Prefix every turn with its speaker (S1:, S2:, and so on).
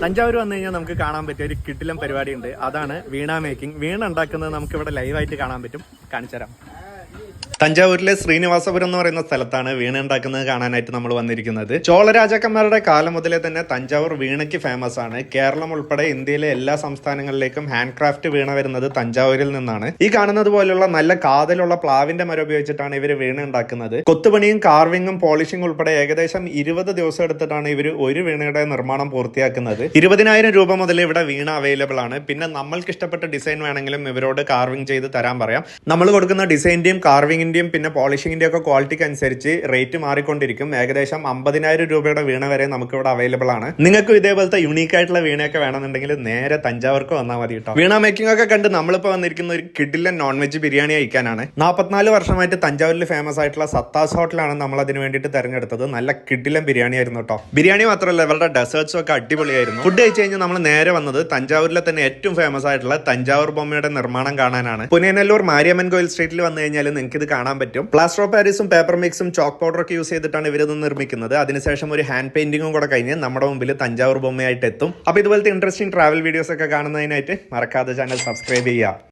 S1: തഞ്ചാവൂർ വന്നു കഴിഞ്ഞാൽ നമുക്ക് കാണാൻ പറ്റിയ ഒരു കിടിലം പരിപാടിയുണ്ട്. അതാണ് വീണ മേക്കിംഗ്. വീണ ഉണ്ടാക്കുന്നത് നമുക്ക് ഇവിടെ ലൈവായിട്ട് കാണാൻ പറ്റും. കാണിച്ചു തരാം. തഞ്ചാവൂരിലെ ശ്രീനിവാസപുരം എന്ന് പറയുന്ന സ്ഥലത്താണ് വീണ ഉണ്ടാക്കുന്നത് കാണാനായിട്ട് നമ്മൾ വന്നിരിക്കുന്നത്. ചോള രാജാക്കന്മാരുടെ കാലം മുതലേ തന്നെ തഞ്ചാവൂർ വീണയ്ക്ക് ഫേമസ് ആണ്. കേരളം ഉൾപ്പെടെ ഇന്ത്യയിലെ എല്ലാ സംസ്ഥാനങ്ങളിലേക്കും ഹാൻഡ് ക്രാഫ്റ്റ് വീണ വരുന്നത് തഞ്ചാവൂരിൽ നിന്നാണ്. ഈ കാണുന്നത് പോലുള്ള നല്ല കാതലുള്ള പ്ലാവിന്റെ മരം ഉപയോഗിച്ചിട്ടാണ് ഇവർ വീണ ഉണ്ടാക്കുന്നത്. കൊത്തുപണിയും കാർവിംഗും പോളിഷിംഗ് ഉൾപ്പെടെ ഏകദേശം 20 ദിവസം എടുത്തിട്ടാണ് ഇവർ ഒരു വീണയുടെ നിർമ്മാണം പൂർത്തിയാക്കുന്നത്. 20,000 രൂപ മുതൽ ഇവിടെ വീണ അവൈലബിൾ ആണ്. പിന്നെ നമ്മൾക്ക് ഇഷ്ടപ്പെട്ട ഡിസൈൻ വേണമെങ്കിലും ഇവരോട് കാർവിംഗ് ചെയ്ത് തരാൻ പറയാം. നമ്മൾ കൊടുക്കുന്ന ഡിസൈന്റെയും കാർവിംഗിന്റെയും പിന്നെ പോളിഷിംഗിന്റെ ഒക്കെ ക്വാളിറ്റിക്ക് അനുസരിച്ച് റേറ്റ് മാറിക്കൊണ്ടിരിക്കും. ഏകദേശം 50,000 രൂപയുടെ വീണ വരെ നമുക്ക് ഇവിടെ അവൈലബിൾ ആണ്. നിങ്ങൾക്ക് ഇതേപോലത്തെ യുണീക്ക് ആയിട്ടുള്ള വീണയൊക്കെ വേണമെന്നുണ്ടെങ്കിൽ നേരെ തഞ്ചാവൂർക്ക് വന്നാൽ മതി കേട്ടോ. വീണ മേക്കിംഗ് ഒക്കെ കണ്ട് നമ്മളിപ്പോൾ വന്നിരിക്കുന്ന ഒരു കിടിലൻ നോൺ വെജ് ബിരിയാണി കഴിക്കാനാണ്. 44 വർഷമായിട്ട് തഞ്ചാവൂരിൽ ഫേമസ് ആയിട്ടുള്ള സത്താസ് ഹോട്ടലാണ് നമ്മൾ അതിന് വേണ്ടിയിട്ട് തെരഞ്ഞെടുത്തത്. നല്ല കിടിലൻ ബിരിയാണി ആയിരുന്നു കേട്ടോ. ബിരിയാണി മാത്രമല്ല ഇവരുടെ ഡെസേർട്സും ഒക്കെ അടിപൊളിയായിരുന്നു. ഫുഡ് കഴിച്ച് കഴിഞ്ഞാൽ നമ്മൾ നേരെ വന്നത് തഞ്ചാവൂരിലെ തന്നെ ഏറ്റവും ഫേമസ് ആയിട്ടുള്ള തഞ്ചാവൂർ ബൊമ്മയുടെ നിർമ്മാണം കാണാനാണ്. പുനേനല്ലൂർ മാരിയമ്മൻ കോയിൽ സ്ട്രീറ്റിൽ വന്നു കഴിഞ്ഞാൽ നിങ്ങൾക്ക് ഇത് കാണാൻ പറ്റും. പ്ലാസ്റ്റർ ഓഫ് പാരീസും പേപ്പർ മിക്സും ചോക്ക് പൗഡർ ഒക്കെ യൂസ് ചെയ്തിട്ടാണ് ഇവരിത് നിർമ്മിക്കുന്നത്. അതിനുശേഷം ഒരു ഹാൻഡ് പെയിന്റിംഗും കൂടെ കഴിഞ്ഞ് നമ്മുടെ മുമ്പിൽ തഞ്ചാവൂർ ബൊമ്മയായിട്ട് എത്തും. അപ്പോൾ ഇതുപോലത്തെ ഇൻട്രസ്റ്റിംഗ് ട്രാവൽ വീഡിയോസ് ഒക്കെ കാണുന്നതിനായിട്ട് മറക്കാതെ ചാനൽ സബ്സ്ക്രൈബ് ചെയ്യുക.